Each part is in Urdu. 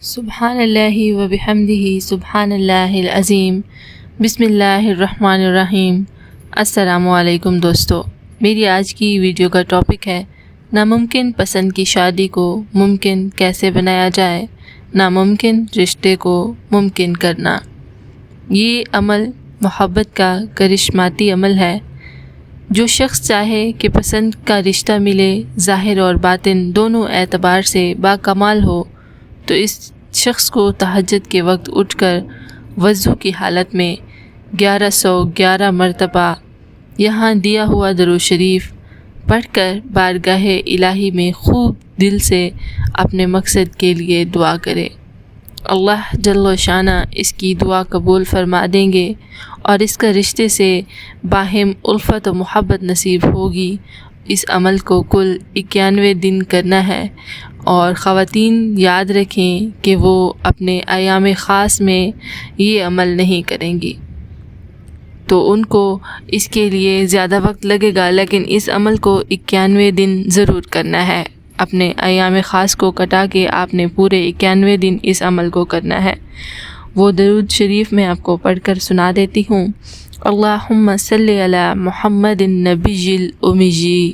سبحان اللہ و بحمدہ سبحان اللہ العظیم بسم اللہ الرحمن الرحیم۔ السلام علیکم دوستو، میری آج کی ویڈیو کا ٹاپک ہے ناممکن پسند کی شادی کو ممکن کیسے بنایا جائے، ناممکن رشتے کو ممکن کرنا۔ یہ عمل محبت کا کرشماتی عمل ہے۔ جو شخص چاہے کہ پسند کا رشتہ ملے، ظاہر اور باطن دونوں اعتبار سے باکمال ہو، تو اس شخص کو تہجد کے وقت اٹھ کر وضو کی حالت میں 1111 مرتبہ یہاں دیا ہوا درود شریف پڑھ کر بارگاہ الہی میں خوب دل سے اپنے مقصد کے لیے دعا کرے۔ اللہ جل شانہ اس کی دعا قبول فرما دیں گے اور اس کا رشتے سے باہم الفت و محبت نصیب ہوگی۔ اس عمل کو کل 91 دن کرنا ہے، اور خواتین یاد رکھیں کہ وہ اپنے ایام خاص میں یہ عمل نہیں کریں گی تو ان کو اس کے لیے زیادہ وقت لگے گا، لیکن اس عمل کو 91 دن ضرور کرنا ہے۔ اپنے ایام خاص کو کٹا کے آپ نے پورے 91 دن اس عمل کو کرنا ہے۔ وہ درود شریف میں آپ کو پڑھ کر سنا دیتی ہوں۔ اللہم صلی علی محمد النبی الامی،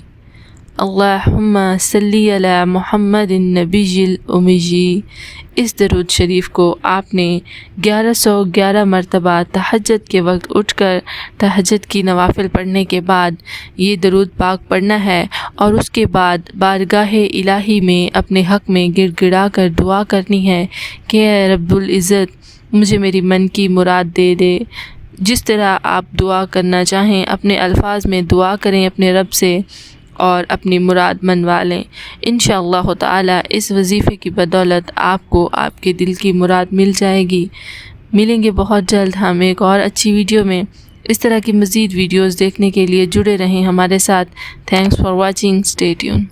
اللہم صلی علی محمد النبی الامی۔ اس درود شریف کو آپ نے 1111 مرتبہ تہجد کے وقت اٹھ کر تہجد کی نوافل پڑھنے کے بعد یہ درود پاک پڑھنا ہے، اور اس کے بعد بارگاہ الہی میں اپنے حق میں گڑ گڑا کر دعا کرنی ہے کہ اے رب العزت مجھے میری من کی مراد دے دے۔ جس طرح آپ دعا کرنا چاہیں اپنے الفاظ میں دعا کریں اپنے رب سے اور اپنی مراد منوا لیں۔ انشاءاللہ تعالی اس وظیفے کی بدولت آپ کو آپ کے دل کی مراد مل جائے گی۔ ملیں گے بہت جلد ہم ایک اور اچھی ویڈیو میں۔ اس طرح کی مزید ویڈیوز دیکھنے کے لیے جڑے رہیں ہمارے ساتھ۔ Thanks for watching, stay tune.